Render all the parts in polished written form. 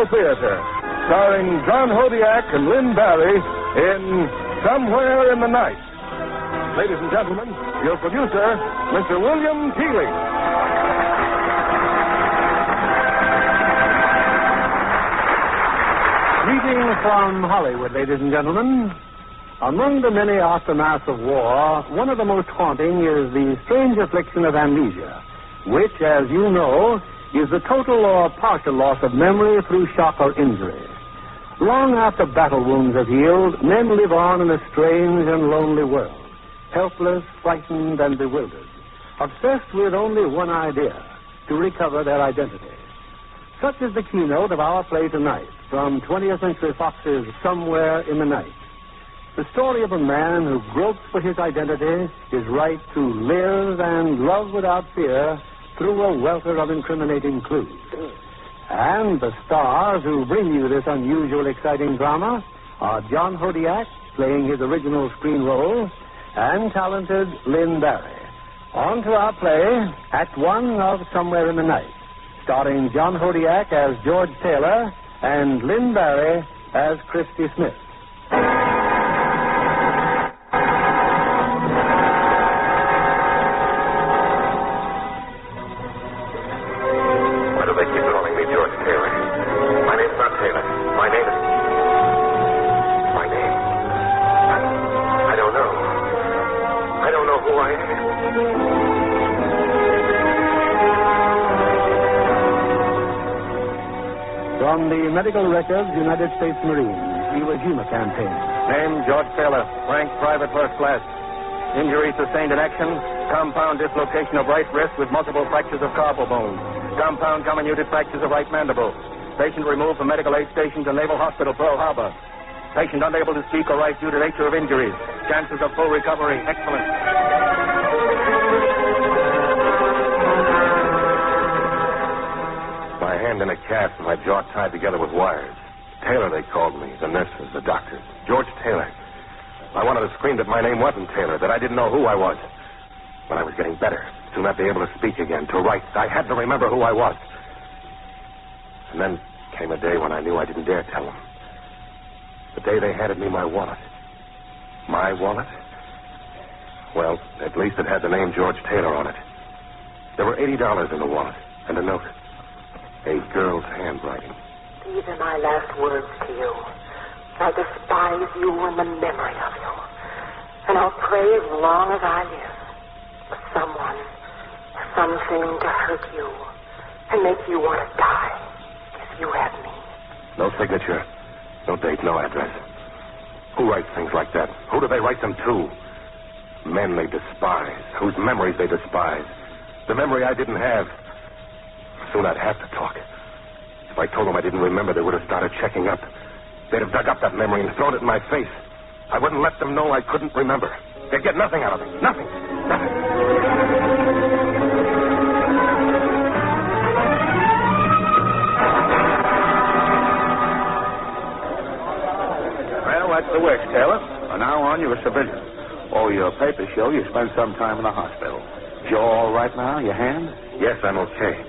Theater, starring John Hodiak and Lynn Bari in Somewhere in the Night. Ladies and gentlemen, your producer, Mr. William Keighley. Greetings from Hollywood, ladies and gentlemen. Among the many aftermaths of war, one of the most haunting is the strange affliction of amnesia, which, as you know, is the total or partial loss of memory through shock or injury. Long after battle wounds have healed, men live on in a strange and lonely world, helpless, frightened, and bewildered, obsessed with only one idea, to recover their identity. Such is the keynote of our play tonight, from 20th Century Fox's Somewhere in the Night. The story of a man who gropes for his identity, his right to live and love without fear through a welter of incriminating clues. And the stars who bring you this unusual, exciting drama are John Hodiak, playing his original screen role, and talented Lynn Bari. On to our play, Act One of Somewhere in the Night, starring John Hodiak as George Taylor and Lynn Bari as Christy Smith. Why do they keep calling me George Taylor? My name's not Taylor. My name is... My name? I don't know. I don't know who I am. From the medical records, United States Marines, Iwo Jima campaign. Name, George Taylor, rank private first class. Injury sustained in action, compound dislocation of right wrist with multiple fractures of carpal bones. Compound comminuted fractures of right mandible. Patient removed from medical aid station to Naval Hospital, Pearl Harbor. Patient unable to speak or write due to nature of injuries. Chances of full recovery, excellent. My hand in a cast and my jaw tied together with wires. Taylor, they called me. The nurses, the doctors. George Taylor. I wanted to scream that my name wasn't Taylor, that I didn't know who I was. But I was getting better. Soon I'd be able to speak again, to write. I had to remember who I was. And then came a day when I knew I didn't dare tell them. The day they handed me my wallet. My wallet? Well, at least it had the name George Taylor on it. There were $80 in the wallet, and a note. A girl's handwriting. These are my last words to you. I despise you and the memory of you. And I'll pray as long as I live for someone, something to hurt you and make you want to die if you have me. No signature, no date, no address. Who writes things like that? Who do they write them to? Men they despise, whose memories they despise. The memory I didn't have. Soon I'd have to talk. If I told them I didn't remember, they would have started checking up. They'd have dug up that memory and thrown it in my face. I wouldn't let them know I couldn't remember. They'd get nothing out of it. Nothing. Nothing. Well, that's the works, Taylor. From now on, you're a civilian. All your papers show you spent some time in the hospital. You all right now, your hand? Yes, I'm okay.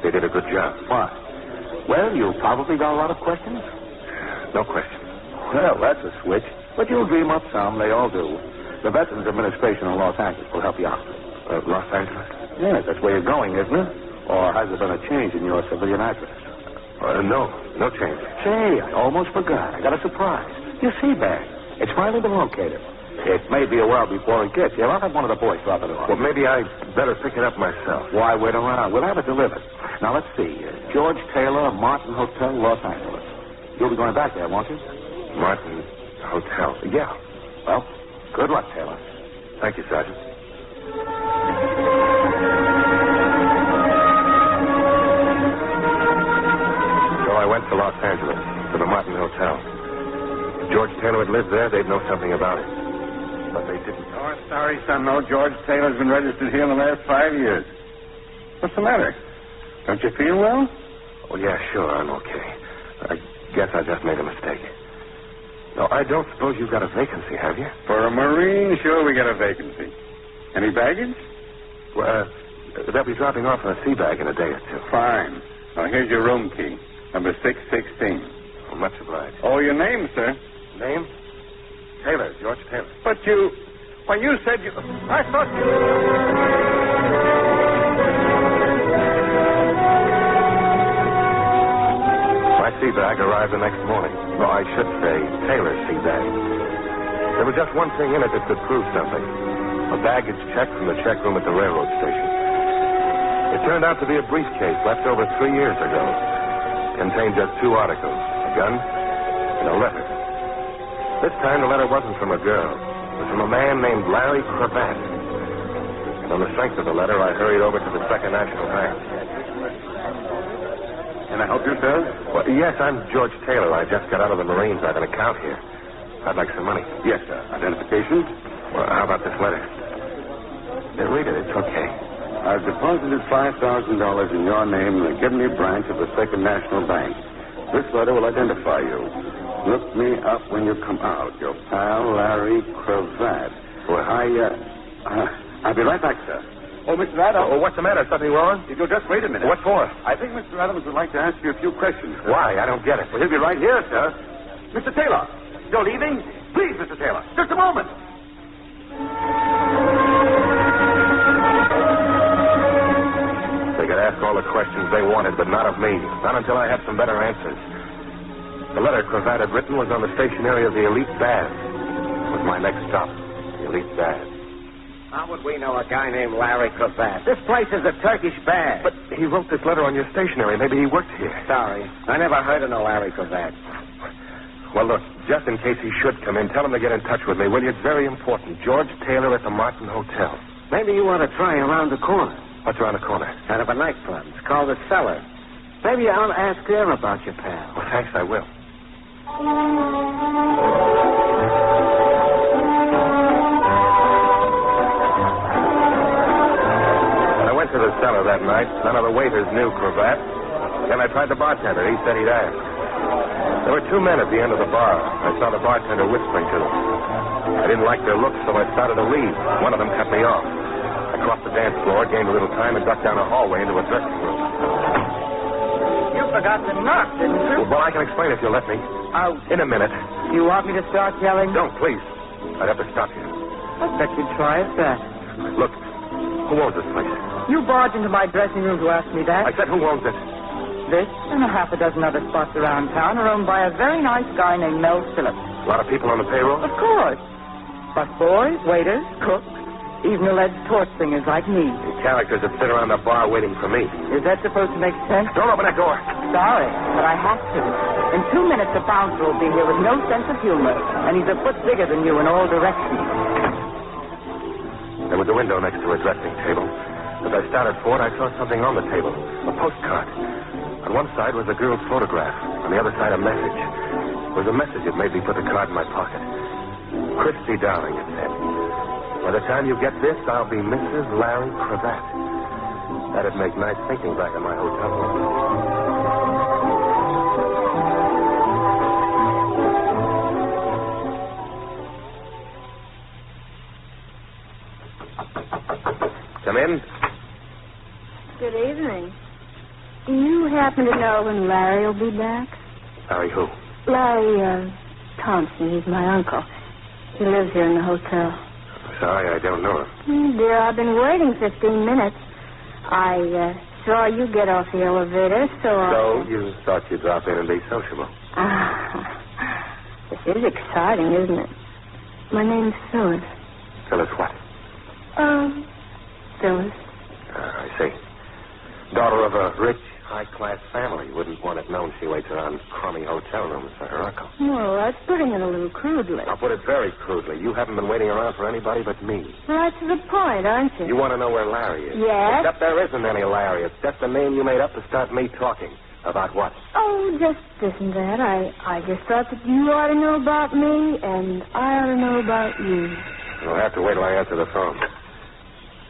They did a good job. Why? Well, you probably got a lot of questions. No question. Well, that's a switch. But you'll dream up some. They all do. The Veterans Administration in Los Angeles will help you out. Los Angeles? Yes, that's where you're going, isn't it? Or has there been a change in your civilian address? No change. Say, I almost forgot. I got a surprise. Your sea bag. It's finally been located. It may be a while before it gets here. I'll have one of the boys drop it off. Well, maybe I'd better pick it up myself. Why wait around? We'll have it delivered. Now, let's see. George Taylor, Martin Hotel, Los Angeles. You'll be going back there, won't you? Martin Hotel. Yeah. Well, good luck, Taylor. Thank you, Sergeant. So I went to Los Angeles, to the Martin Hotel. If George Taylor had lived there, they'd know something about it. But they didn't. Oh, I'm sorry, son. No, George Taylor's been registered here in the last 5 years. What's the matter? Don't you feel well? Oh, yeah, sure, I'm okay. I guess I just made a mistake. No, I don't suppose you've got a vacancy, have you? For a Marine, sure, we got a vacancy. Any baggage? Well, they'll be dropping off a sea bag in a day or two. Fine. Now, here's your room key. Number 616. Oh, much obliged. Oh, your name, sir? Name? Taylor, George Taylor. But when you said you... I thought you... My sea bag arrived the next morning. Or I should say, Taylor's sea bag. There was just one thing in it that could prove something. A baggage check from the check room at the railroad station. It turned out to be a briefcase left over 3 years ago. Contained just 2 articles, a gun and a letter. This time the letter wasn't from a girl. It was from a man named Larry Cravat. And on the strength of the letter, I hurried over to the Second National Bank. Can I help you, sir? Well, yes, I'm George Taylor. I just got out of the Marines. I have an account here. I'd like some money. Yes, sir. Identification? Well, how about this letter? Yeah, read it. It's okay. I've deposited $5,000 in your name in the Gibney branch of the Second National Bank. This letter will identify you. Look me up when you come out. Your pal, Larry Cravat. Well, I'll be right back, sir. Oh, Mr. Adams. Oh, what's the matter? Something wrong? If you'll just wait a minute. What for? I think Mr. Adams would like to ask you a few questions, sir. Why? I don't get it. Well, he'll be right here, sir. Mr. Taylor, you're leaving? Please, Mr. Taylor. Just a moment. They could ask all the questions they wanted, but not of me. Not until I had some better answers. The letter Cravat had written was on the stationery of the Elite Baths. It was my next stop, the Elite Baths. How would we know a guy named Larry Cravat? This place is a Turkish bath. But he wrote this letter on your stationery. Maybe he worked here. Sorry. I never heard of no Larry Cravat. Well, look, just in case he should come in, tell him to get in touch with me, will you? It's very important. George Taylor at the Martin Hotel. Maybe you want to try around the corner. What's around the corner? Out of a nightclub. It's called the Cellar. Maybe I'll ask there about your pal. Well, thanks, I will. When I went to the cellar that night, none of the waiters knew Cravat. Then I tried the bartender. He said he'd ask. There were 2 men at the end of the bar. I saw the bartender whispering to them. I didn't like their looks, so I started to leave. One of them cut me off. I crossed the dance floor, gained a little time, and ducked down a hallway into a dressing room. You forgot to knock, didn't you? Well, I can explain if you'll let me. Out. In a minute. You want me to start yelling? Don't, please. I'd have to stop you. I bet you'd try it that. Look, who owns this place? You barged into my dressing room to ask me that. I said who owns it? This and a half a dozen other spots around town are owned by a very nice guy named Mel Phillips. A lot of people on the payroll? Of course. Busboys, waiters, cooks, even alleged torch singers like me. The characters that sit around the bar waiting for me. Is that supposed to make sense? Don't open that door. Sorry, but I have to. In 2 minutes, the bouncer will be here with no sense of humor, and he's a foot bigger than you in all directions. There was a window next to a dressing table. As I started for it, I saw something on the table. A postcard. On one side was a girl's photograph. On the other side, a message. It was a message that made me put the card in my pocket. Christy, darling, it said. By the time you get this, I'll be Mrs. Larry Cravat. That'd make nice thinking back in my hotel room. Come in. Good evening. Do you happen to know when Larry will be back? Larry who? Larry, Thompson. He's my uncle. He lives here in the hotel. Sorry, I don't know him. Dear, I've been waiting 15 minutes. I saw you get off the elevator, So you thought you'd drop in and be sociable. This is exciting, isn't it? My name's Phyllis. Phyllis what? Phyllis. I see. Daughter of a rich, high-class family. Wouldn't want it known she waits around crummy hotel rooms for her uncle. Well, that's putting it a little crudely. I'll put it very crudely. You haven't been waiting around for anybody but me. Well, that's the point, aren't you? You want to know where Larry is? Yes. Except there isn't any Larry. It's just a name you made up to start me talking. About what? Oh, just this and that. I just thought that you ought to know about me, and I ought to know about you. You'll have to wait till I answer the phone.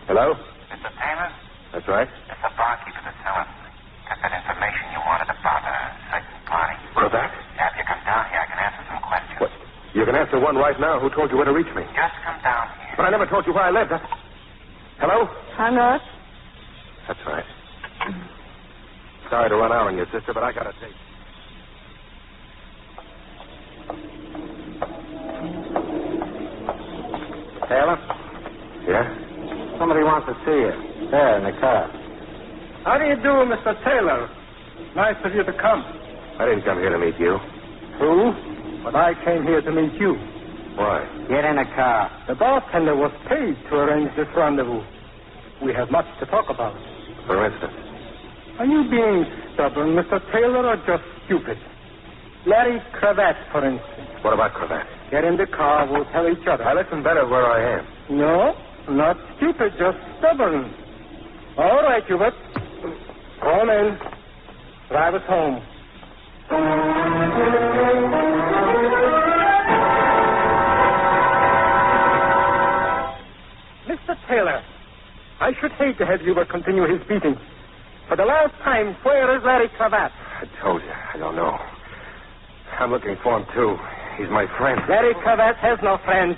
Hello? Mr. Taylor? That's right. It's the barkeeper that's selling. Got that information you wanted about a certain party. Cravat? Yeah, if you come down here, I can answer some questions. What? You can answer one right now. Who told you where to reach me? Just come down here. But I never told you where I lived. Hello? Hung up? That's right. Sorry to run out on you, sister, but I gotta take. Taylor? Yeah? Somebody wants to see you. There, in the car. How do you do, Mr. Taylor? Nice of you to come. I didn't come here to meet you. True, but I came here to meet you. Why? Get in the car. The bartender was paid to arrange this rendezvous. We have much to talk about. For instance? Are you being stubborn, Mr. Taylor, or just stupid? Larry Cravat, for instance. What about Cravat? Get in the car. We'll tell each other. I listen better where I am. No, not stupid, just stubborn. All right, Hubert. Go on in. Drive us home. Mr. Taylor, I should hate to have Hubert continue his beating. For the last time, where is Larry Cravat? I told you, I don't know. I'm looking for him, too. He's my friend. Larry Cravat has no friends.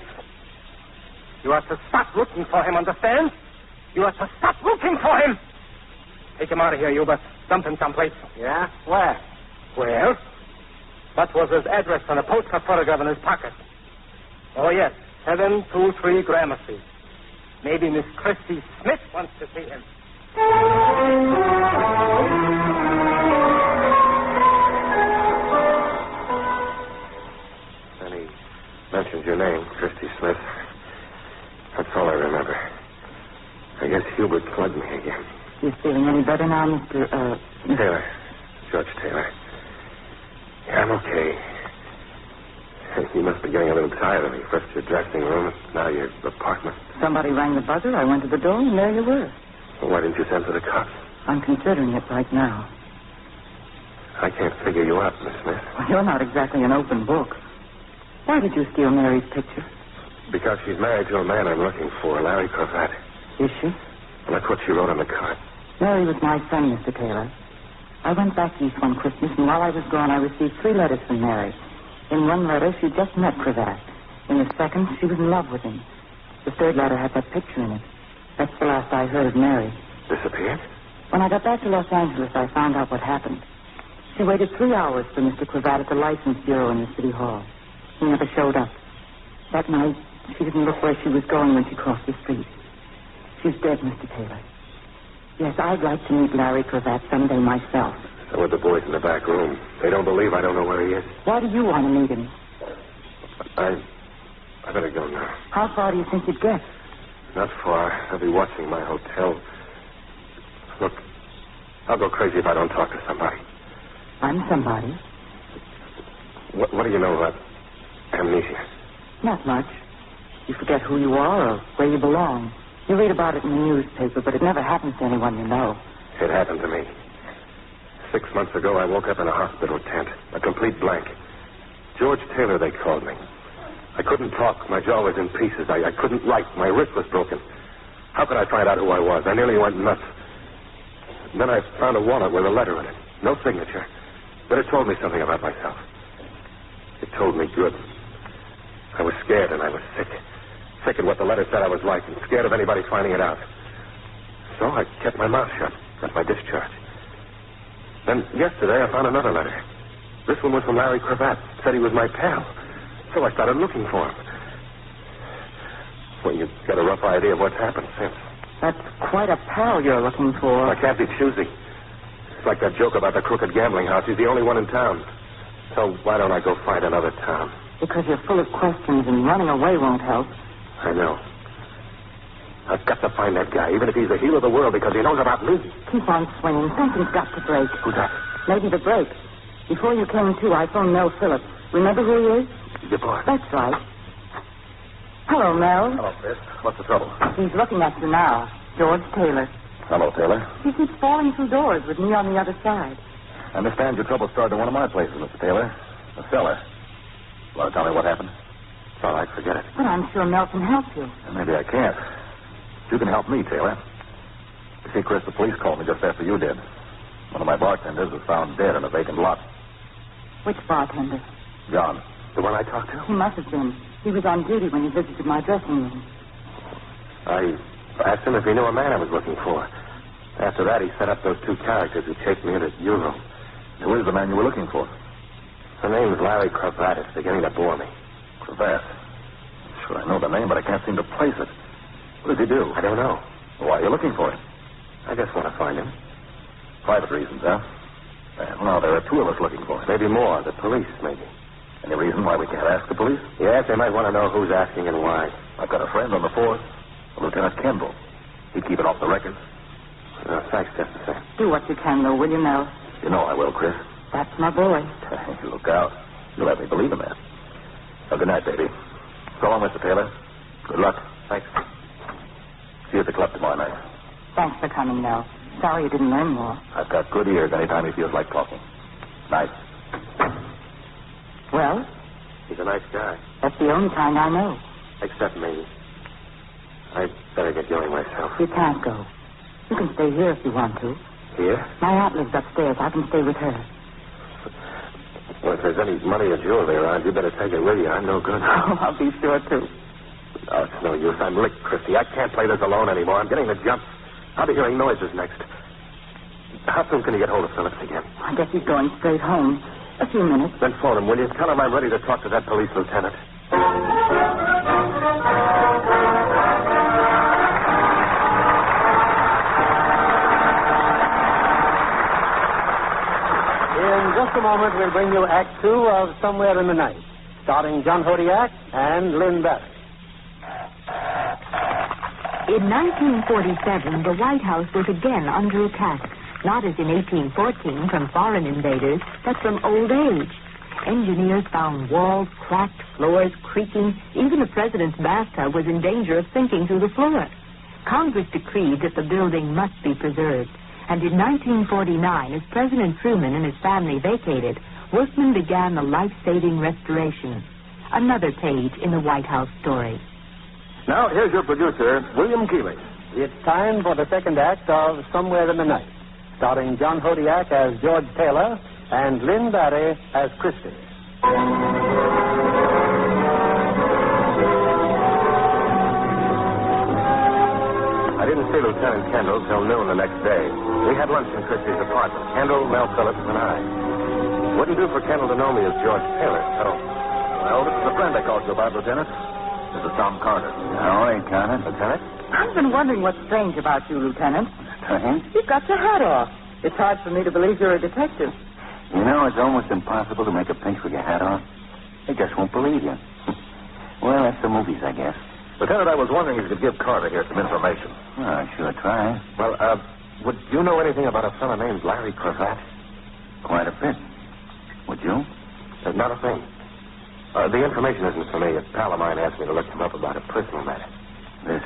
You are to stop looking for him, understand? You are to stop looking for him. Take him out of here, Hubert. Dump him someplace. Yeah? Where? Well, what was his address on a postcard photograph in his pocket? Oh, yes, 723 Gramercy. Maybe Miss Christy Smith wants to see him. And he mentions your name, Christy Smith. That's all I remember. I guess Hubert plugged me again. You feeling any better now, Mr. Taylor. George Taylor. Yeah, I'm okay. You must be getting a little tired of me. First your dressing room, now your apartment. Somebody rang the buzzer. I went to the door, and there you were. Well, why didn't you send for the cops? I'm considering it right now. I can't figure you out, Miss Smith. Well, you're not exactly an open book. Why did you steal Mary's picture? Because she's married to a man I'm looking for, Larry Cravat. Is she? Well, that's what she wrote on the card. Mary was my friend, Mr. Taylor. I went back east one Christmas, and while I was gone, I received 3 letters from Mary. In one letter, she just met Cravat. In the second, she was in love with him. The third letter had that picture in it. That's the last I heard of Mary. Disappeared? When I got back to Los Angeles, I found out what happened. She waited 3 hours for Mr. Cravat at the license bureau in the city hall. He never showed up. That night, she didn't look where she was going when she crossed the street. She's dead, Mr. Taylor. Yes, I'd like to meet Larry Cravat someday myself. So with the boys in the back room. They don't believe I don't know where he is. Why do you want to meet him? I better go now. How far do you think you'd get? Not far. I'll be watching my hotel. Look, I'll go crazy if I don't talk to somebody. I'm somebody. What do you know about amnesia? Not much. You forget who you are or where you belong. You read about it in the newspaper, but it never happens to anyone you know. It happened to me. 6 months ago, I woke up in a hospital tent. A complete blank. George Taylor, they called me. I couldn't talk. My jaw was in pieces. I couldn't write. My wrist was broken. How could I find out who I was? I nearly went nuts. And then I found a wallet with a letter in it. No signature. But it told me something about myself. It told me good. I was scared and I was sick. Sick at what the letter said I was like and scared of anybody finding it out. So I kept my mouth shut. Got my discharge. Then yesterday I found another letter. This one was from Larry Cravat. Said he was my pal. So I started looking for him. Well, you've got a rough idea of what's happened since. That's quite a pal you're looking for. I can't be choosy. It's like that joke about the crooked gambling house. He's the only one in town. So why don't I go find another town? Because you're full of questions and running away won't help. I know. I've got to find that guy, even if he's the hero of the world, because he knows about me. Keep on swinging. Something's got to break. Who's that? Maybe the break. Before you came to, I phoned Mel Phillips. Remember who he is? Your boy. That's right. Hello, Mel. Hello, Chris. What's the trouble? He's looking at you now. George Taylor. Hello, Taylor. He keeps falling through doors with me on the other side. I understand your trouble started in one of my places, Mr. Taylor. The cellar. Want to tell me what happened? It's all right. Forget it. But I'm sure Mel can help you. Maybe I can't. You can help me, Taylor. You see, Chris, the police called me just after you did. One of my bartenders was found dead in a vacant lot. Which bartender? John. The one I talked to? He must have been. He was on duty when he visited my dressing room. I asked him if he knew a man I was looking for. After that, he set up those 2 characters who chased me into your room. Who is the man you were looking for? The name's Larry Cravat. It's beginning to bore me. Cravat? Sure, I know the name, but I can't seem to place it. What does he do? I don't know. Why are you looking for him? I just want to find him. Private reasons, huh? Well, there are two of us looking for him. Maybe more. The police, maybe. Any reason why we can't ask the police? Yes, they might want to know who's asking and why. I've got a friend on the force, Lieutenant Kendall. He'd keep it off the records. Thanks, Chesterton. Do what you can, though, will you, Mel? You know I will, Chris. That's my boy. Look out. You'll have me believe in that. Well, good night, baby. So long, Mr. Taylor. Good luck. Thanks. See you at the club tomorrow night. Thanks for coming, Mel. Sorry you didn't learn more. I've got good ears anytime he feels like talking. Night. Well? He's a nice guy. That's the only kind I know. Except me. I'd better get going myself. You can't go. You can stay here if you want to. Here? My aunt lives upstairs. I can stay with her. Well, if there's any money or jewelry around, you better take it with you. I'm no good. Oh, I'll be sure to. Oh, it's no use. I'm licked, Christy. I can't play this alone anymore. I'm getting the jumps. I'll be hearing noises next. How soon can you get hold of Phillips again? I guess he's going straight home. A few minutes. Then phone him, will you? Tell him I'm ready to talk to that police lieutenant. In just a moment, we'll bring you Act 2 of Somewhere in the Night, starring John Hodiak and Lynn Bari. In 1947, the White House was again under attack, not as in 1814 from foreign invaders, but from old age. Engineers found walls cracked, floors creaking. Even the president's bathtub was in danger of sinking through the floor. Congress decreed that the building must be preserved. And in 1949, as President Truman and his family vacated, workmen began the life-saving restoration. Another page in the White House story. Now, here's your producer, William Keeley. It's time for the second act of Somewhere in the Night, starring John Hodiak as George Taylor and Lynn Bari as Christy. I didn't see Lieutenant Kendall till noon the next day. We had lunch in Christie's apartment. Kendall, Mel Phillips, and I. Wouldn't do for Kendall to know me as George Taylor, so... Well, this is the friend I called you about, Lieutenant. This is Tom Carter. How are you, Carter? Lieutenant? I've been wondering what's strange about you, Lieutenant. Strange? You've got your hat off. It's hard for me to believe you're a detective. You know, it's almost impossible to make a pinch with your hat on. They just won't believe you. Well, that's the movies, I guess. Lieutenant, I was wondering if you could give Carter here some information. Well, I sure try. Well, would you know anything about a fellow named Larry Cravat? Quite a bit. Would you? Not a thing. The information isn't for me. A pal of mine asked me to look him up about a personal matter. This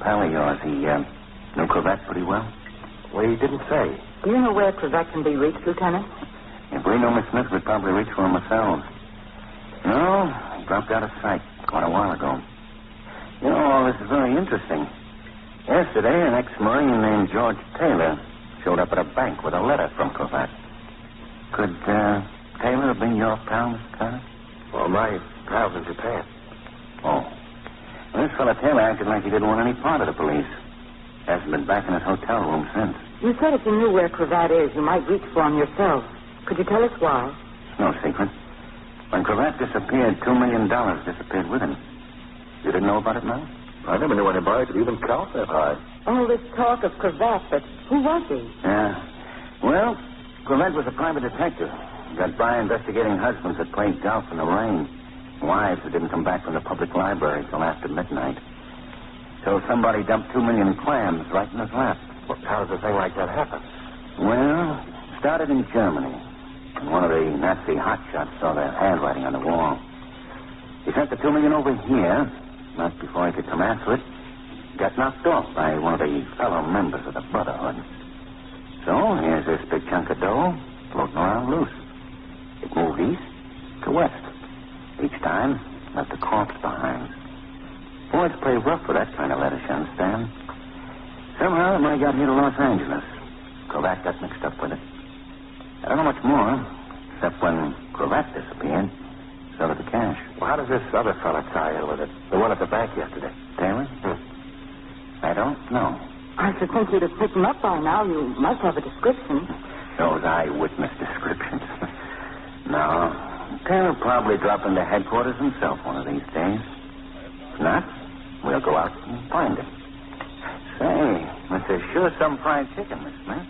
pal of yours, he knew Cravat pretty well? Well, he didn't say. Do you know where Cravat can be reached, Lieutenant? If we knew Miss Smith, we'd probably reach for him ourselves. No, he dropped out of sight quite a while ago. You know, all this is very interesting. Yesterday, an ex-Marine named George Taylor showed up at a bank with a letter from Cravat. Could Taylor have been your pal, Mr. Carter? Well, my pal's in Japan. Oh. Well, this fellow Taylor acted like he didn't want any part of the police. Hasn't been back in his hotel room since. You said if you knew where Cravat is, you might reach for him yourself. Could you tell us why? No secret. When Cravat disappeared, $2 million disappeared with him. You didn't know about it, Mel? I never knew anybody could even count that high. All this talk of Cravat, but who was he? Yeah. Well, Cravat was a private detective. Got by investigating husbands that played golf in the rain. Wives who didn't come back from the public library till after midnight. So somebody dumped 2 million clams right in his lap. Well, how does a thing like that happen? Well, it started in Germany. And one of the Nazi hotshots saw their handwriting on the wall. He sent the 2 million over here. Not before he could come after it. Got knocked off by one of the fellow members of the Brotherhood. So here's this big chunk of dough floating around loose. It moved east to west. Each time, left a corpse behind. Boys play rough with that kind of lettuce, you understand? Somehow it might have got here to Los Angeles. Cravat got mixed up with it. I don't know much more, except when Cravat disappeared, so did the cash. Well, how does this other fella tie in with it? The one at the bank yesterday. Taylor? I don't know. I should think you'd have picked him up by now. You must have a description. Those eyewitness descriptions. No. Taylor will probably drop into headquarters himself one of these days. not, we'll go out and find it. Say, but there's sure some fried chicken, Miss Smith.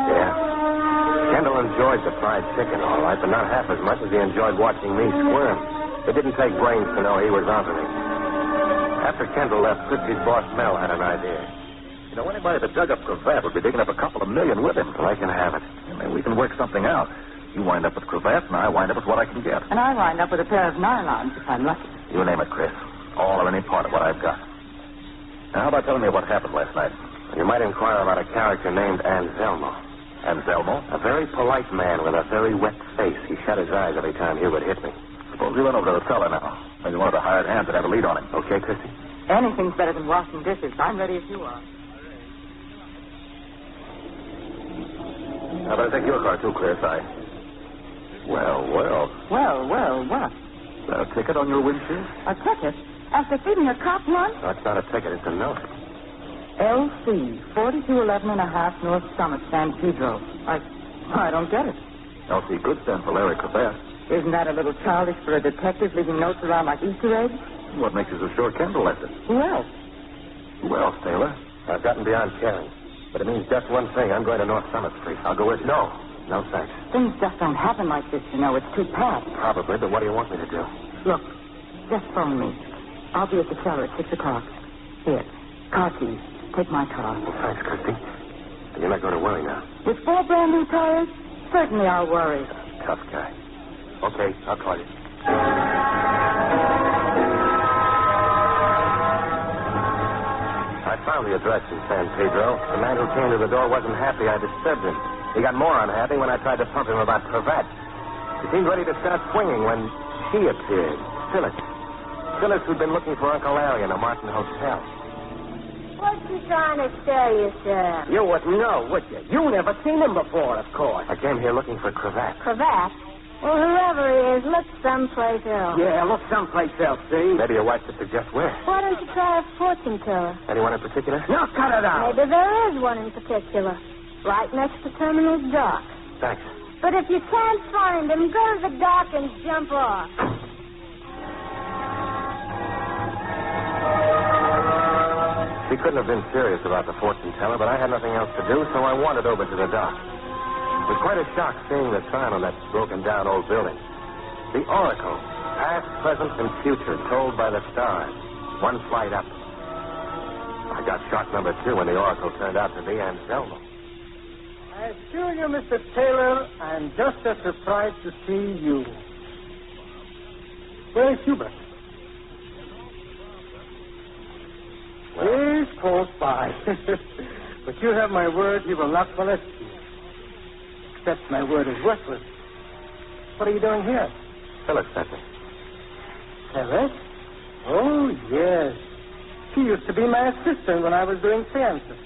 Yeah. Kendall enjoyed the fried chicken, all right, but not half as much as he enjoyed watching me squirm. It didn't take brains to know he was onto me. After Kendall left, Christie's boss Mel had an idea. You know, anybody that dug up Cravat would be digging up a couple of million with him. Well, I can have it. Maybe we can work something out. You wind up with Cravat, and I wind up with what I can get. And I wind up with a pair of nylons if I'm lucky. You name it, Chris. All or any part of what I've got. Now, how about telling me what happened last night? You might inquire about a character named Anselmo. Anselmo? A very polite man with a very wet face. He shut his eyes every time he would hit me. Suppose we run over to the cellar now. Maybe one of the hired hands would have a lead on him. Okay, Christy? Anything's better than washing dishes. I'm ready if you are. How about I take your car, too, Clear Side? Well. Well, what? Is that a ticket on your windshield? A ticket? After feeding a cop lunch? No, it's not a ticket. It's a note. LC, 4211 and a half North Summit, San Pedro. I don't get it. LC could stand for Larry Cravat. Isn't that a little childish for a detective leaving notes around like Easter eggs? What makes you so sure Kendall left it? Who else? Who else, Taylor? I've gotten beyond caring. But it means just one thing. I'm going to North Summit Street. I'll go with you. No, thanks. Things just don't happen like this, you know. It's too pat. Probably, but what do you want me to do? Look, just phone me. I'll be at the cellar at 6 o'clock. Here, car keys. Take my car. Well, thanks, Christy. You're not going to worry now. With 4 brand new tires? Certainly I'll worry. Tough guy. Okay, I'll call you. I found the address in San Pedro. The man who came to the door wasn't happy I disturbed him. He got more unhappy when I tried to pump him about Cravat. He seemed ready to start swinging when she appeared. Phyllis, who'd been looking for Uncle Larry in a Martin hotel. What's he trying to sell you, sir? You wouldn't know, would you? You never seen him before, of course. I came here looking for Cravat. Cravat? Well, whoever he is, look someplace else. Yeah, look someplace else, see? Maybe your wife could suggest where. Why don't you try a fortune teller? Anyone in particular? No, cut it out. Maybe there is one in particular. Right next to Terminal Dock. Thanks. But if you can't find him, go to the dock and jump off. She couldn't have been serious about the fortune teller, but I had nothing else to do, so I wandered over to the dock. It was quite a shock seeing the sign on that broken-down old building. The Oracle, past, present, and future, told by the stars. One flight up. I got shock number 2 when the Oracle turned out to be Anselmo. I assure you, Mr. Taylor, I'm just as surprised to see you. Where's Hubert? He's close by. But you have my word he will not molest you. Except my word is worthless. What are you doing here? Phyllis sent me. Phyllis? Oh, yes. She used to be my assistant when I was doing seances.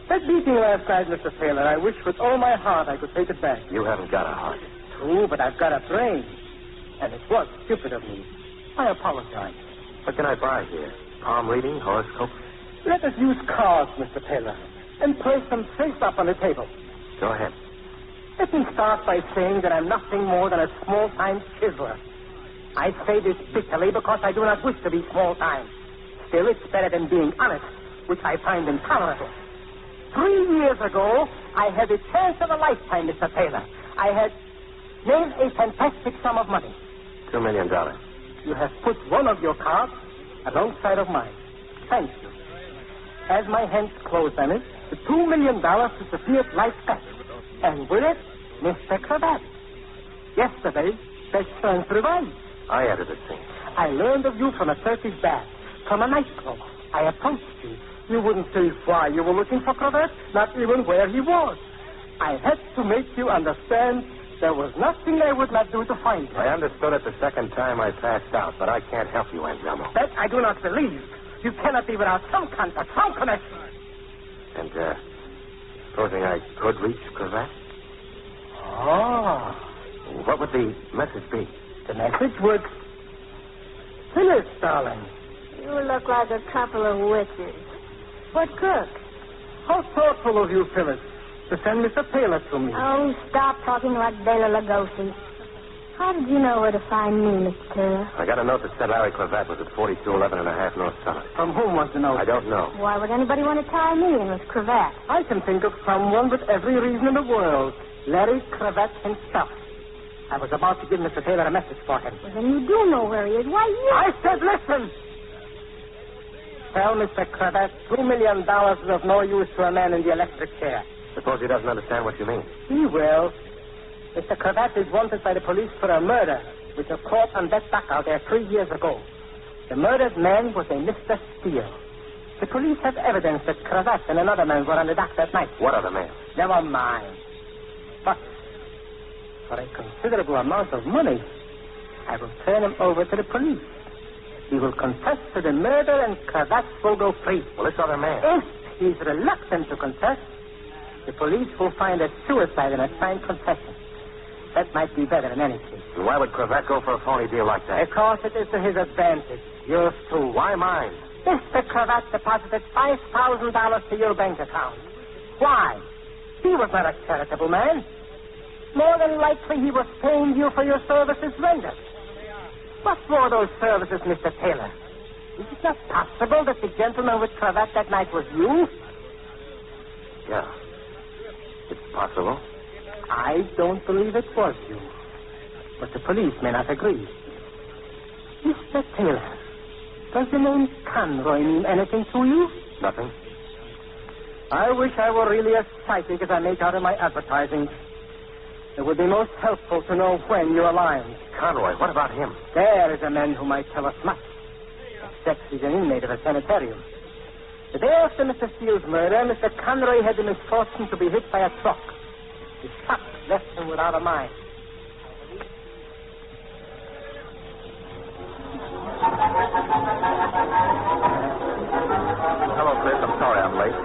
That beating last night, Mr. Taylor, I wish with all my heart I could take it back. You haven't got a heart. True, but I've got a brain. And it was stupid of me. I apologize. What can I buy here? Palm reading, horoscope? Let us use cards, Mr. Taylor, and place them face up on the table. Go ahead. Let me start by saying that I'm nothing more than a small-time chiseler. I say this bitterly because I do not wish to be small-time. Still, it's better than being honest, which I find intolerable. 3 years ago, I had a chance of a lifetime, Mr. Taylor. I had made a fantastic sum of money. $2 million. You have put one of your cards alongside of mine. Thank you. As my hands closed on it, the $2 million disappeared like that. And with it, Mr. Cravat. Yesterday, best friends revived. I entered the scene. I learned of you from a Turkish bath, from a nightclub. I approached you. You wouldn't say why you were looking for Cravat, not even where he was. I had to make you understand there was nothing I would not do to find him. I understood it the second time I passed out, but I can't help you, Anselmo. That I do not believe. You cannot be without some contact, some connection. And, supposing I could reach Cravat? Oh. What would the message be? The message would... Phyllis, darling. You look like a couple of witches. What cook? How thoughtful of you, Phyllis, to send Mr. Taylor to me. Oh, stop talking like Bela Lugosi. How did you know where to find me, Mr. Taylor? I got a note that said Larry Cravat was at 4211 and a half North Summit. From whom was the note? I don't know. Why would anybody want to tie me in with Cravat? I can think of someone with every reason in the world. Larry Cravat himself. I was about to give Mr. Taylor a message for him. Well, then you do know where he is. Why, you... I said listen! Tell Mr. Cravat $2 million is of no use to a man in the electric chair. Suppose he doesn't understand what you mean. He will. Mr. Cravat is wanted by the police for a murder, which was caught on that dock out there 3 years ago. The murdered man was a Mr. Steele. The police have evidence that Cravat and another man were on the dock that night. What other man? Never mind. But for a considerable amount of money, I will turn him over to the police. He will confess to the murder and Cravat will go free. Well, this other man... If he's reluctant to confess, the police will find a suicide in a signed confession. That might be better in any case. And why would Cravat go for a phony deal like that? Because it is to his advantage. Yours too. Why mine? Mr. Cravat deposited $5,000 to your bank account. Why? He was not a charitable man. More than likely he was paying you for your services rendered. What were those services, Mr. Taylor? Is it not possible that the gentleman with Cravat that night was you? Yeah. It's possible. I don't believe it was you. But the police may not agree. Mr. Taylor, does the name Conroy mean anything to you? Nothing. I wish I were really as psychic as I make out in my advertising. It would be most helpful to know when you are lying. Conroy, what about him? There is a man who might tell us much. Except he's an inmate of a sanitarium. The day after Mr. Steele's murder, Mr. Conroy had the misfortune to be hit by a truck. The shock left him without a mind. Hello, Chris. I'm sorry I'm late.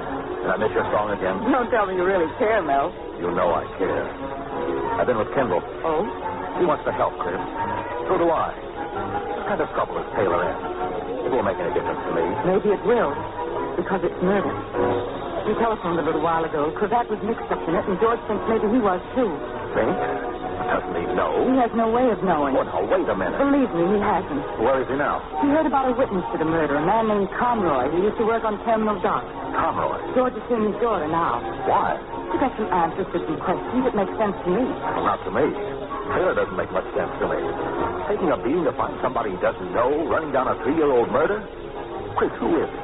Did I miss your song again? Don't tell me you really care, Mel. You know I care. I've been with Kendall. Oh? He wants to help, Chris. So do I. What kind of trouble is Taylor in? It won't make any difference to me. Maybe it will, because it's murder. We telephoned a little while ago. Cravat was mixed up in it, and George thinks maybe he was, too. Think? Doesn't he know? He has no way of knowing. Oh, now, wait a minute. Believe me, he hasn't. Where is he now? He heard about a witness to the murder, a man named Conroy, who used to work on Terminal Dock. Conroy? George is in his daughter now. Why? He got some answers to some questions that make sense to me. Well, not to me. Taylor doesn't make much sense to me. Taking a beating to find somebody he doesn't know, running down a 3-year-old murder? Chris, who is it?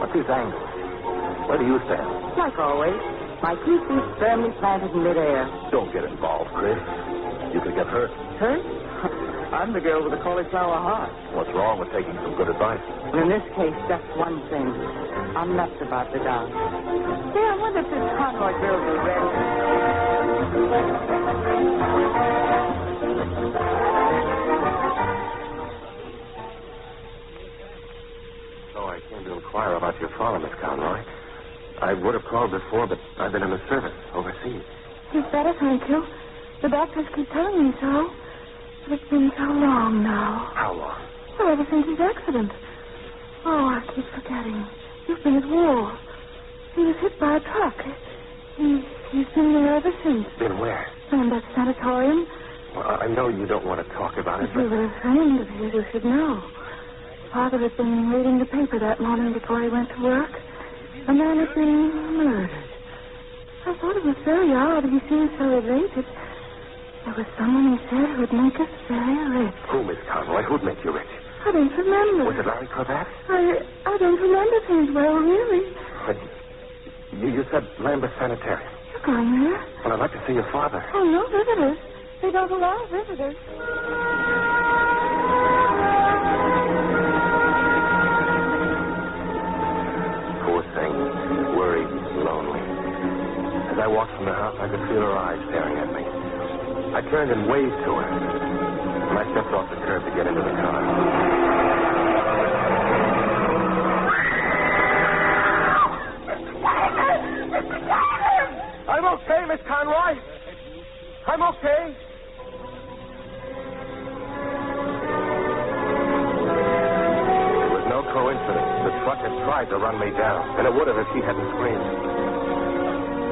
What's his angle? Where do you stand? Like always, my 2 feet firmly planted in midair. Don't get involved, Chris. You could get hurt. Hurt? I'm the girl with the cauliflower heart. What's wrong with taking some good advice? In this case, just one thing. I'm nuts about the dog. Say, I wonder if this Conroy girl's a So I came to inquire about your father, Miss Conroy. I would have called before, but I've been in the service overseas. He's better, thank you. The doctors keep telling me so. But it's been so long now. How long? Well, ever since his accident. Oh, I keep forgetting. You've been at war. He was hit by a truck. He's been there ever since. Been where? In that sanatorium. Well, I know you don't want to talk about it, If you but... were a friend of his, you should know. Father had been reading the paper that morning before he went to work. A man had been murdered. I thought it was very odd. He seemed so elated. There was someone, he said, who would make us very rich. Who, Miss Conroy? Who'd make you rich? I don't remember. Was it Larry Cravat? I don't remember things well, really. But you said Lambeth Sanitarium. You're going there? Well, I'd like to see your father. Oh, no visitors. They don't allow visitors. Poor thing. Worried, lonely. As I walked from the house, I could feel her eyes staring at me. I turned and waved to her. And I stepped off the curb to get into the car. I'm okay, Miss Conroy. I'm okay. It was no coincidence. The truck had tried to run me down, and it would have if she hadn't screamed.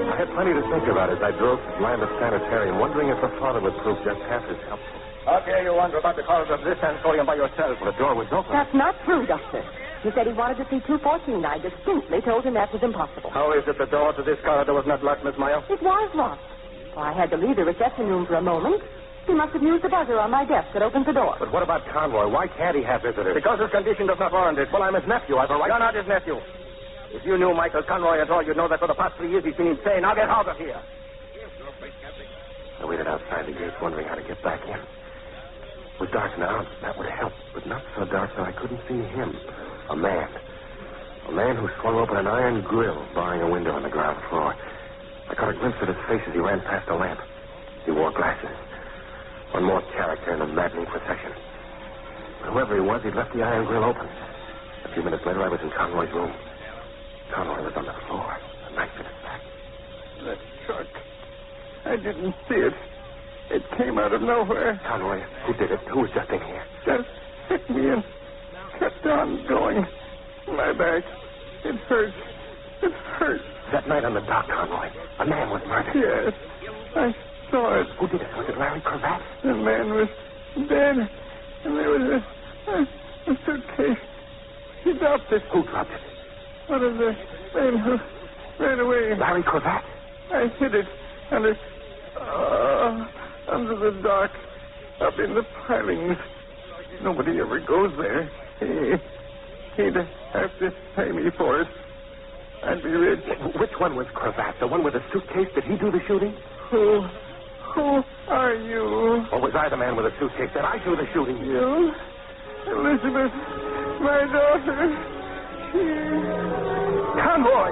I had had plenty to think about as I drove to land the sanitarium, wondering if the father would prove just half as helpful. How dare you wonder about the corridor of this sanatorium by yourself? Well, the door was open. That's not true, Doctor. He said he wanted to see 214. I distinctly told him that was impossible. How is it the door to this corridor was not locked, Miss Meyer? It was locked. Well, I had to leave the reception room for a moment. He must have used the buzzer on my desk that opened the door. But what about Conroy? Why can't he have visitors? Because his condition does not warrant it. Well, I'm his nephew. I've a right... You're not his nephew. If you knew Michael Conroy at all, you'd know that for the past 3 years he's been insane. Now get out of here. I waited outside the gate, wondering how to get back in. It was dark now. That would help, but not so dark that I couldn't see him. A man. A man who swung open an iron grill, barring a window on the ground floor. I caught a glimpse of his face as he ran past a lamp. He wore glasses. One more character in a maddening procession. But whoever he was, he'd left the iron grill open. A few minutes later, I was in Conroy's room. Conroy was on the floor, a knife in his back. That truck. I didn't see it. It came out of nowhere. Conroy, who did it? Who was just in here? Just hit me and kept on going. My back. It hurts. It hurts. That night on the dock, Conroy, a man was murdered. Yes. I saw it. Who did it? Was it Larry Cravat? The man was dead. And there was a suitcase. He dropped it. Who dropped it? One of the men who ran away. Larry Cravat? I hid it under the dock, up in the pilings. Nobody ever goes there. He'd have to pay me for it. I'd be rich. Which one was Cravat? The one with the suitcase? Did he do the shooting? Who are you? Or was I the man with the suitcase? Did I do the shooting? You? Elizabeth, my daughter. Conroy!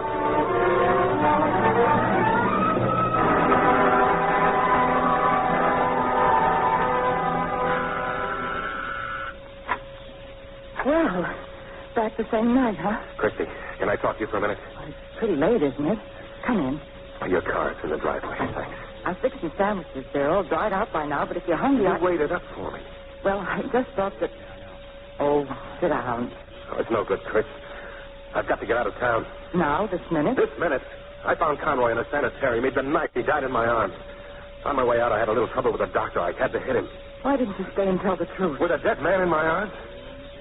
Well, back the same night, huh? Christy, can I talk to you for a minute? Well, it's pretty late, isn't it? Come in. Your car's in the driveway. Thanks. I fixed some sandwiches. They're all dried out by now, but if you're hungry, You waited up for me. Well, I just thought that... Oh, sit down. Oh, it's no good, Chris. I've got to get out of town. Now, this minute? This minute. I found Conroy in a sanitarium. He'd been knifed. He died in my arms. On my way out, I had a little trouble with the doctor. I had to hit him. Why didn't you stay and tell the truth? With a dead man in my arms?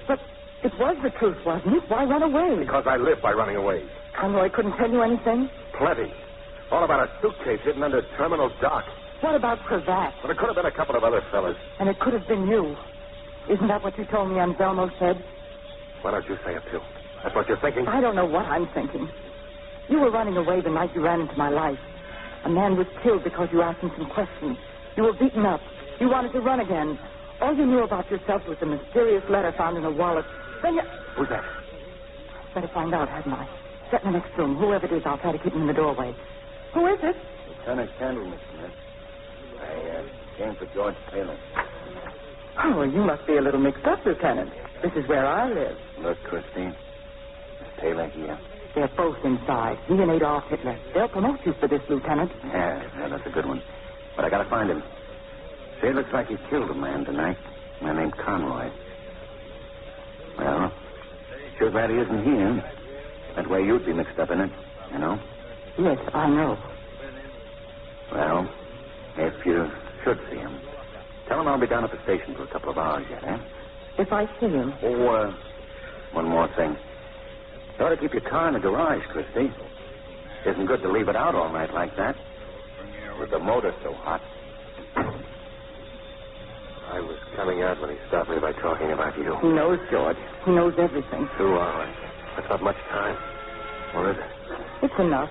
But it was the truth, wasn't it? Why run away? Because I live by running away. Conroy couldn't tell you anything? Plenty. All about a suitcase hidden under Terminal Dock. What about Cravat? Well, there could have been a couple of other fellas. And it could have been you. Isn't that what you told me Anselmo said? Why don't you say it, too? That's what you're thinking? I don't know what I'm thinking. You were running away the night you ran into my life. A man was killed because you asked him some questions. You were beaten up. You wanted to run again. All you knew about yourself was the mysterious letter found in a wallet. Then you... Who's that? Better find out, hadn't I? Get in the next room. Whoever it is, I'll try to keep him in the doorway. Who is it? Lieutenant Kendall, Miss Smith. I came for George Taylor. Oh, well, you must be a little mixed up, Lieutenant. This is where I live. Look, Christine. Is Taylor here? They're both inside. He and Adolf Hitler. They'll promote you for this, Lieutenant. Yeah, that's a good one. But I gotta find him. Say, it looks like he killed a man tonight. A man named Conroy. Well, sure glad he isn't here. That way you'd be mixed up in it, you know? Yes, I know. Well, if you should see him, tell him I'll be down at the station for a couple of hours yet, eh? If I see him... Oh, one more thing. You ought to keep your car in the garage, Christy. Isn't good to leave it out all night like that. With the motor so hot. I was coming out when he stopped me by talking about you. He knows, George. He knows everything. 2 hours. That's not much time. Or is it? It's enough.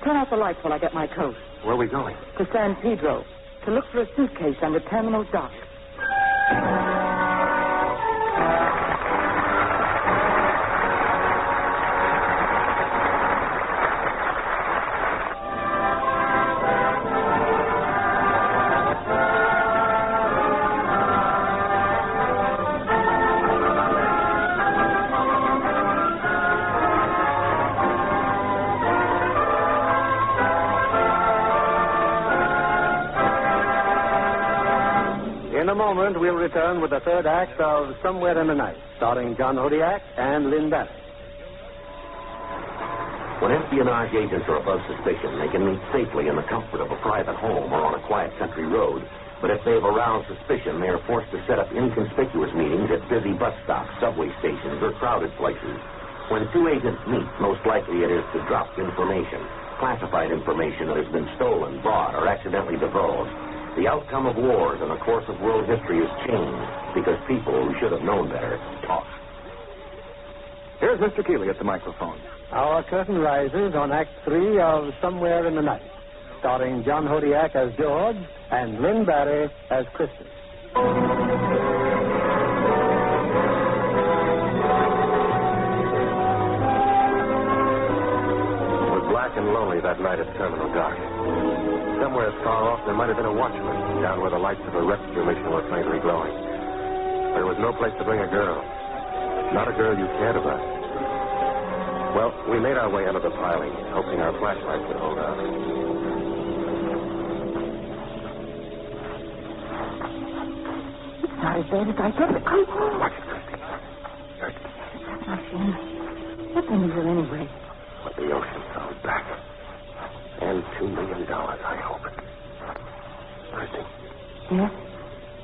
Turn out the lights while I get my coat. Where are we going? To San Pedro. To look for a suitcase under Terminal Dock. In a moment, we'll return with the third act of Somewhere in the Night, starring John Hodiak and Lynn. When espionage agents are above suspicion, they can meet safely in the comfort of a private home or on a quiet country road. But if they've aroused suspicion, they are forced to set up inconspicuous meetings at busy bus stops, subway stations, or crowded places. When two agents meet, most likely it is to drop information, classified information that has been stolen, bought, or accidentally divulged. The outcome of wars and the course of world history is changed because people who should have known better talk. Here's Mr. Keeley at the microphone. Our curtain rises on Act 3 of Somewhere in the Night, starring John Hodiak as George and Lynn Bari as Kristen. It was black and lonely that night at Terminal Dock. Somewhere far off, there might have been a watchman down where the lights of a rescue mission were faintly glowing. There was no place to bring a girl. Not a girl you cared about. Well, we made our way under the piling, hoping our flashlights would hold out. It's not as bad as I thought. Oh, Watch it, Christy. Hurt. that's not shame. What's in here anyway? What the ocean throws back. And $2 million, I hope. Christy. Yes?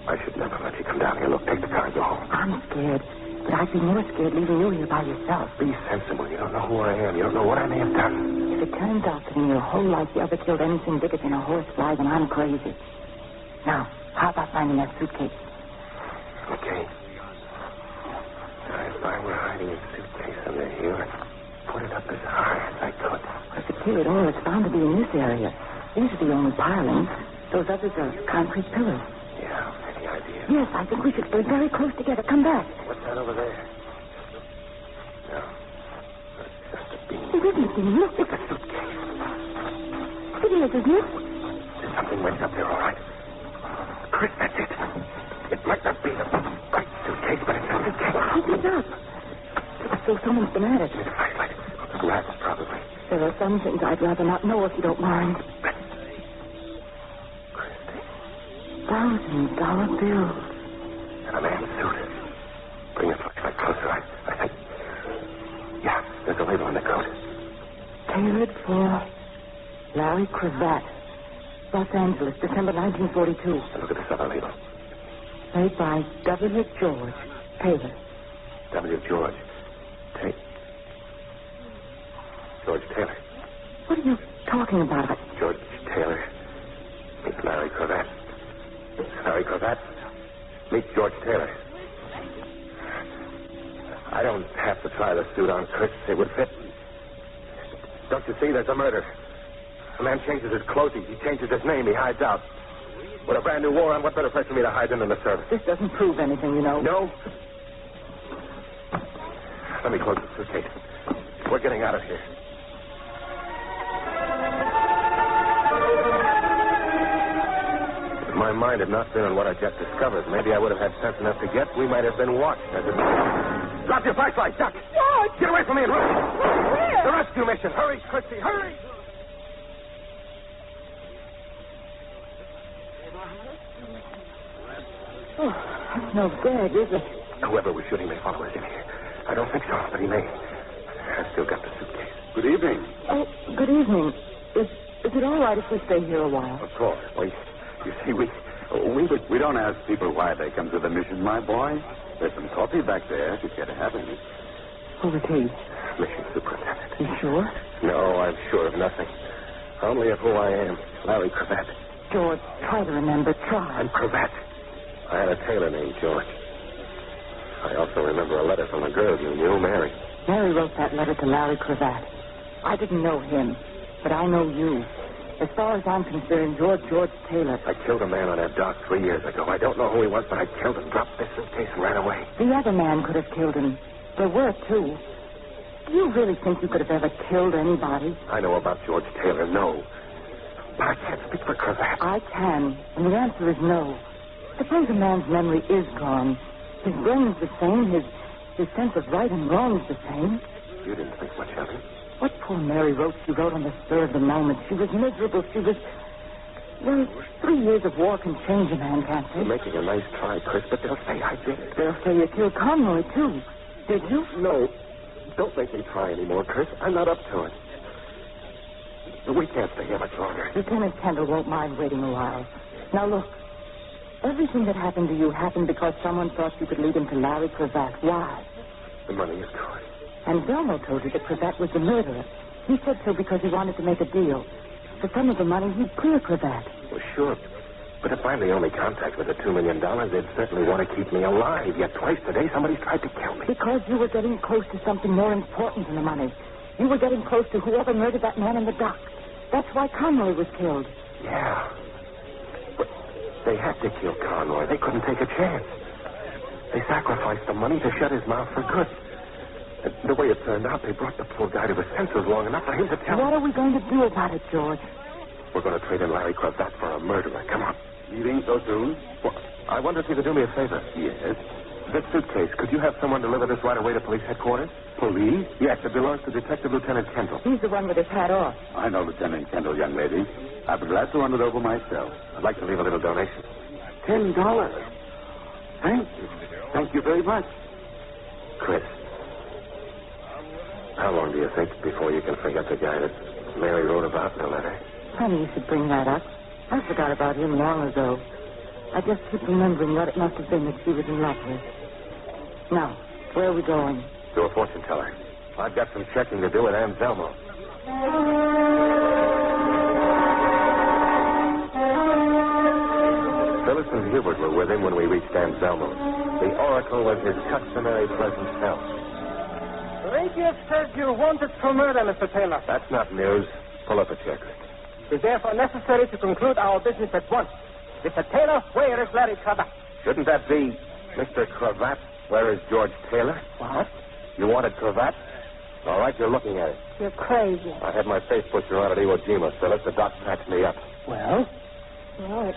I should never let you come down here. Look, take the car and go home. I'm scared. But I'd be more scared leaving you here by yourself. Be sensible. You don't know who I am. You don't know what I may have done. If it turns out that in your whole life you ever killed anything bigger than a horsefly, then I'm crazy. Now, how about finding that suitcase? Okay. If I were hiding a suitcase under here, I'd put it up as high as I could. But the key at all is bound to be in this area. These are the only pilings. Those others are concrete pillars. Yeah, any idea? Yes, I think we should stay very close together. Come back. What's that over there? No. That's just a beam. It isn't a beam. Look, it's a suitcase. It is, isn't it? There's something wedged up there, all right. Chris, that's it. It might not be the right suitcase, but it's a suitcase. Open it up. So someone's been at it. It's a flashlight. Rats, probably. There are some things I'd rather not know if you don't mind. $1,000 bills. And a man's suit. Bring your flashlight closer. I think. Yeah, there's a label on the coat. Tailored for Larry Cravat, Los Angeles, December 1942. And look at this other label. Made by W. George Taylor. W. George. George Taylor. What are you talking about? George Taylor. Meet Larry Cravat. Larry Cravat. Meet George Taylor. I don't have to try the suit on, Chris. It would fit. Don't you see? There's a murder. A man changes his clothes. He changes his name. He hides out. With a brand new war on, what better place for me to hide than in the service? This doesn't prove anything, you know. No? Let me close the suitcase. We're getting out of here. If my mind had not been on what I just discovered, maybe I would have had sense enough to guess we might have been watched. As it... Drop your flashlight, duck! George! Get away from me and run! Where? The rescue mission! Hurry, Christy, hurry! Oh, that's no bag, is it? Whoever was shooting may follow us in here. I don't think so, but he may. I've still got the suitcase. Good evening. Oh, good evening. Is it all right if we stay here a while? Of course. Well, you see, we don't ask people why they come to the mission, my boy. There's some coffee back there if you care to have any. Who is he? Mission superintendent. You sure? No, I'm sure of nothing. Only of who I am. Larry Cravat. George, try to remember. Try. I'm Cravat. I had a tailor named George. I also remember a letter from a girl you knew, Mary. Mary wrote that letter to Larry Cravat. I didn't know him, but I know you. As far as I'm concerned, you're George Taylor. I killed a man on that dock 3 years ago. I don't know who he was, but I killed him, dropped this suitcase, and ran away. The other man could have killed him. There were two. Do you really think you could have ever killed anybody? I know about George Taylor, no. But I can't speak for Cravat. I can, and the answer is no. Suppose a man's memory is gone. His brain is the same. His sense of right and wrong is the same. You didn't think much of him. What poor Mary wrote, she wrote on the spur of the moment. She was miserable. She was... Well, 3 years of war can change a man, can't they? You're making a nice try, Chris, but they'll say I did it. They'll say you killed Conroy, too. Did you? No. Don't make me try anymore, Chris. I'm not up to it. We can't stay here much longer. Lieutenant Kendall won't mind waiting a while. Now, look. Everything that happened to you happened because someone thought you could lead him to Larry Cravat. Why? The money is gone. And Zelmo told you that Cravat was the murderer. He said so because he wanted to make a deal. For some of the money, he'd clear Cravat. Well, sure. But if I'm the only contact with the $2 million, they'd certainly want to keep me alive. Yet twice today, somebody's tried to kill me. Because you were getting close to something more important than the money. You were getting close to whoever murdered that man in the dock. That's why Conroy was killed. Yeah. But they had to kill Conroy. They couldn't take a chance. They sacrificed the money to shut his mouth for good. And the way it turned out, they brought the poor guy to his senses long enough for him to tell. What are we going to do about it, George? We're going to trade in Larry Cravat for a murderer. Come on. Leaving so soon? Well, I wonder if you could do me a favor. Yes. That suitcase, could you have someone deliver this right away to police headquarters? Police? Yes, it belongs to Detective Lieutenant Kendall. He's the one with his hat off. I know Lieutenant Kendall, young lady. I'd be glad to run it over myself. I'd like to leave a little donation. $10. Thank you. Thank you very much. Chris, how long do you think before you can forget the guy that Mary wrote about in the letter? Funny you should bring that up. I forgot about him long ago. I just keep remembering what it must have been that she was in love with. Now, where are we going? To a fortune teller. I've got some checking to do with Anselmo. Phyllis and Hubert were with him when we reached Anselmo's. The Oracle was his customary pleasant self. The radio says you're wanted for murder, Mr. Taylor. That's not news. Pull up a check. It is therefore necessary to conclude our business at once. Mr. Taylor, where is Larry Cravat? Shouldn't that be Mr. Cravat? Where is George Taylor? What? You wanted Cravat? All right, you're looking at it. You're crazy. I had my face pusher on at Iwo Jima, Phyllis. The doc patched me up. Well? Well, it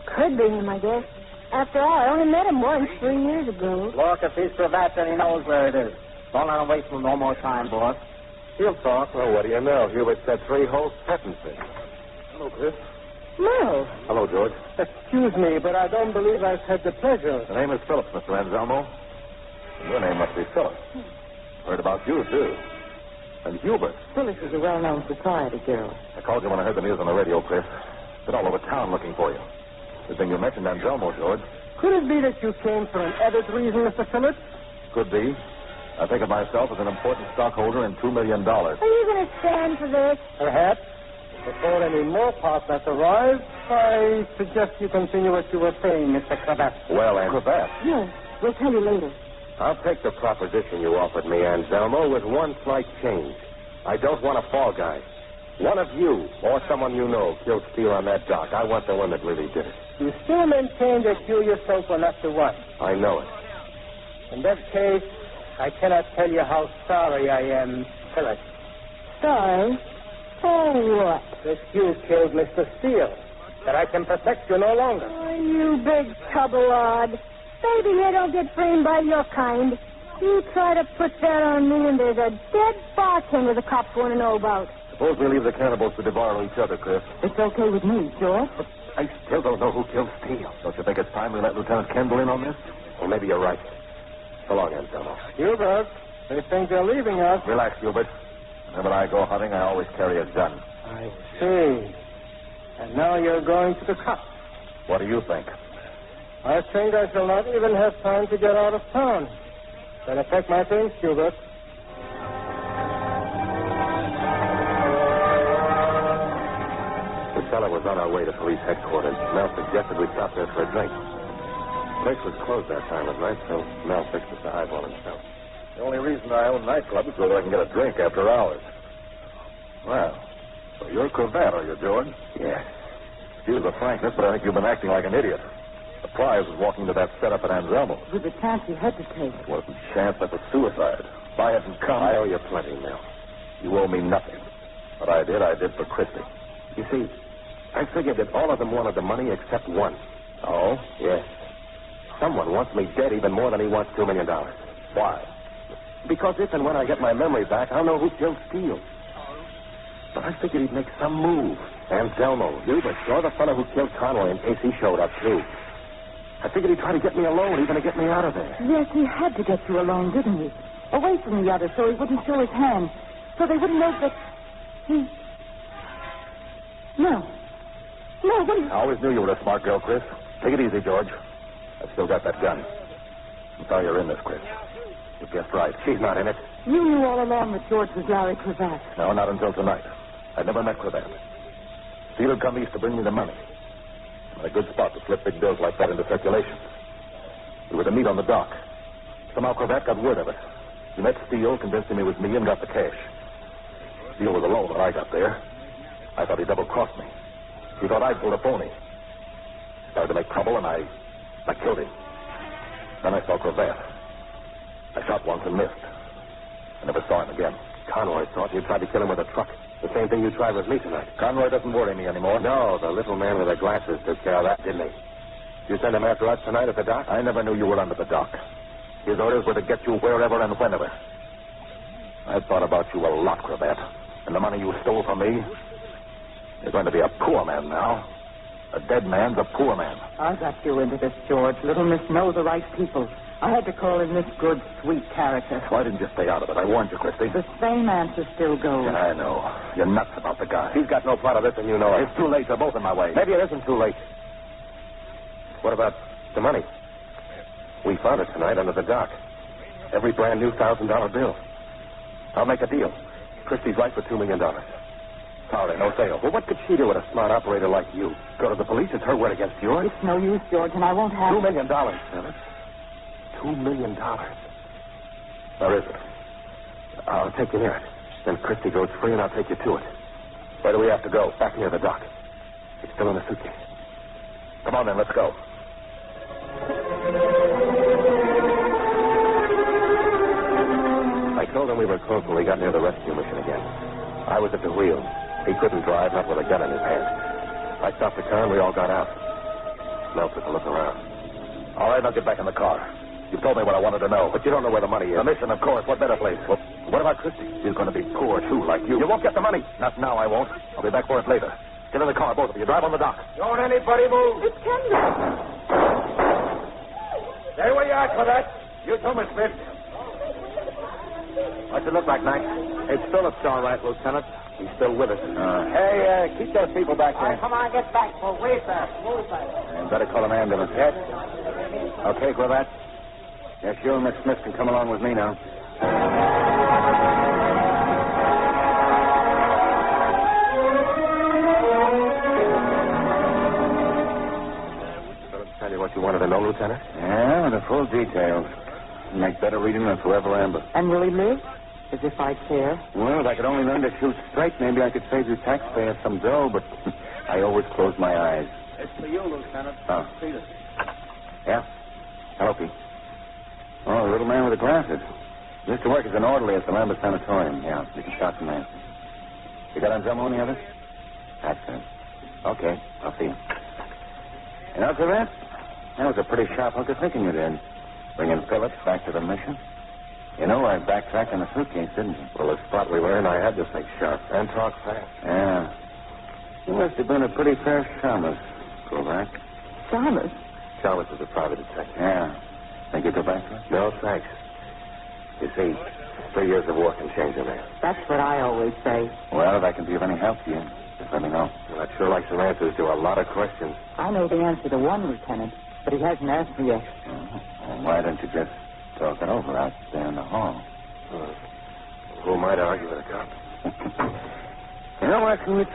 could be him, I guess. After all, I only met him once 3 years ago. Look, if he's Cravat, then he knows where it is. Don't let him waste no more time, boss. He'll talk. Well, what do you know? Hubert said 3 whole sentences. Hello, Chris. No. Hello, George. Excuse me, but I don't believe I've had the pleasure. The name is Phillips, Mr. Anselmo. Your name must be Phillips. Heard about you, too. And Hubert. Phyllis is a well-known society girl. I called you when I heard the news on the radio, Chris. Been all over town looking for you. Good thing you mentioned Anselmo, George. Could it be that you came for an added reason, Mr. Phillips? Could be. I think of myself as an important stockholder in $2 million. Are you going to stand for this? Perhaps. Before any more partners arrive, I suggest you continue what you were saying, Mr. Cravat. Well, Cravat? Yes, we'll tell you later. I'll take the proposition you offered me, Anselmo, with one slight change. I don't want a fall guy. One of you, or someone you know, killed Steele on that dock. I want the one that really did it. You still maintain that you yourself were not the one. I know it. In that case, I cannot tell you how sorry I am, Phyllis. Sorry? For what? That you killed Mr. Steele. That I can protect you no longer. Oh, you big trouble-odd. Baby here don't get framed by your kind. You try to put that on me, and there's a dead bartender the cops want to know about. Suppose we leave the cannibals to devour each other, Chris. It's okay with me, George. But I still don't know who killed Steele. Don't you think it's time we let Lieutenant Kendall in on this? Well, maybe you're right. So long, Anselmo. Hubert, they think they're leaving us. Relax, Hubert. Whenever I go hunting, I always carry a gun. I see. And now you're going to the cops. What do you think? I think I shall not even have time to get out of town. Better pack my things, Hubert. The cellar was on our way to police headquarters. Mel suggested we stop there for a drink. The place was closed that time of night, so Mel fixed us a highball himself. The only reason I own nightclubs is so that I can get a drink after hours. Well, so you're Cravat, are you, George? Yes. Excuse the frankness, but I think you've been acting like an idiot. The prize was walking to that setup at Anselmo's. With the chance you had to take. It wasn't chance, that was suicide. If I hadn't come... I owe you plenty, Mel. You owe me nothing. What I did for Christie. You see, I figured that all of them wanted the money except one. Oh? Yes. Someone wants me dead even more than he wants $2 million. Why? Because if and when I get my memory back, I'll know who killed Steele. But I figured he'd make some move. Anselmo, Hubert, you're the fellow who killed Conroy in case he showed up, too. I figured he'd try to get me alone, even to get me out of there. Yes, he had to get you alone, didn't he? Away from the others so he wouldn't show his hand. So they wouldn't know that he... No. No, what do you... I always knew you were a smart girl, Chris. Take it easy, George. I've still got that gun. I'm sorry you're in this, Chris. You guessed right. She's not in it. You knew all along that George was Larry Cravat. No, not until tonight. I'd never met Cravat. Steele had come east to bring me the money. I'm in a good spot to slip big bills like that into circulation. We were to meet on the dock. Somehow Cravat got word of it. He met Steele, convinced him it was me, and got the cash. Steele was alone when I got there. I thought he double-crossed me. He thought I'd pulled a phony. Started to make trouble, and I killed him. Then I saw Cravat. I shot once and missed. I never saw him again. Conroy thought you tried to kill him with a truck. The same thing you tried with me tonight. Conroy doesn't worry me anymore. No, the little man with the glasses took care of that, didn't he? You send him after us tonight at the dock? I never knew you were under the dock. His orders were to get you wherever and whenever. I've thought about you a lot, Cravat. And the money you stole from me, you're going to be a poor man now. A dead man's a poor man. I got you into this, George. Little Miss know the right people. I had to call in this good, sweet character. Why didn't you stay out of it? I warned you, Christy. The same answer still goes. Yeah, I know. You're nuts about the guy. He's got no part of this, and you know it. It's too late. They're both in my way. Maybe it isn't too late. What about the money? We found it tonight under the dock. Every brand new $1,000 bill. I'll make a deal. Christie's right for $2 million. Sorry, no sale. Well, what could she do with a smart operator like you? Go to the police? It's her word against yours? It's no use, George, and I won't have... $2 million, Phyllis. $2 million. Where is it? I'll take you near it. Then Christie goes free, and I'll take you to it. Where do we have to go? Back near the dock. It's still in the suitcase. Come on, then. Let's go. I told him we were close when we got near the rescue mission again. I was at the wheel. He couldn't drive, not with a gun in his hand. I stopped the car, and we all got out. Mel took a look around. All right, I'll get back in the car. You've told me what I wanted to know. But you don't know where the money is. The mission, of course. What better place? Well, what about Christie? She's going to be poor, too, like you. You won't get the money. Not now, I won't. I'll be back for it later. Get in the car, both of you. Drive on the dock. Don't anybody move. It's Kendall. Stay where you are, Cravat. You too, Miss Smith. What's it look like, Knight? It's Phillips, all right, Lieutenant. He's still with us. Hey, keep those people back there. Come on, get back. Move fast. Move fast. Better call an ambulance. Yes? Okay, Cravat. Yes, you and Miss Smith can come along with me now. Tell you what you wanted to know, Lieutenant? Yeah, the full details. Make better reading than forever amber. And will he live? As if I care. Well, if I could only learn to shoot straight, maybe I could save you taxpayers some dough, but I always close my eyes. It's for you, Lieutenant. Oh. Peter. Yeah? Hello, Pete. Oh, the little man with the glasses. Used to work as an orderly at the Lambert Sanatorium. Yeah, you can start from there. You got on drum on the other? That's it. Okay, I'll see you. You know, Cravat, that was a pretty sharp hook of thinking you did. Bringing Phillips back to the mission. You know, I backtracked on the suitcase, didn't you? Well, the spot we were in, I had to think sharp and talk fast. Yeah. You must have been a pretty fair Chalmers, Cravat. Chalmers? Chalmers is a private detective. Yeah. Think you'll go back to it? No, thanks. You see, 3 years of work can change a man. That's what I always say. Well, if I can be of any help to you, just let me know. Well, I'd sure like some answers to a lot of questions. I know the answer to one, Lieutenant, but he hasn't asked me yet. Well, why don't you just talk it over out there in the hall? Who might argue with a cop? You know, Mankiewicz,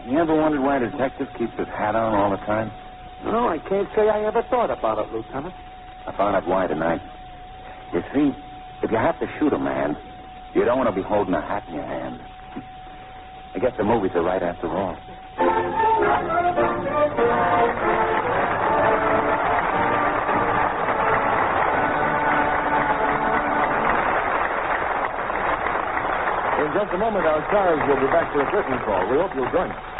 you ever wondered why a detective keeps his hat on all the time? No, I can't say I ever thought about it, Lieutenant. I found out why tonight. You see, if you have to shoot a man, you don't want to be holding a hat in your hand. I guess the movies are right after all. In just a moment, our stars will be back for a curtain call. We hope you'll join us.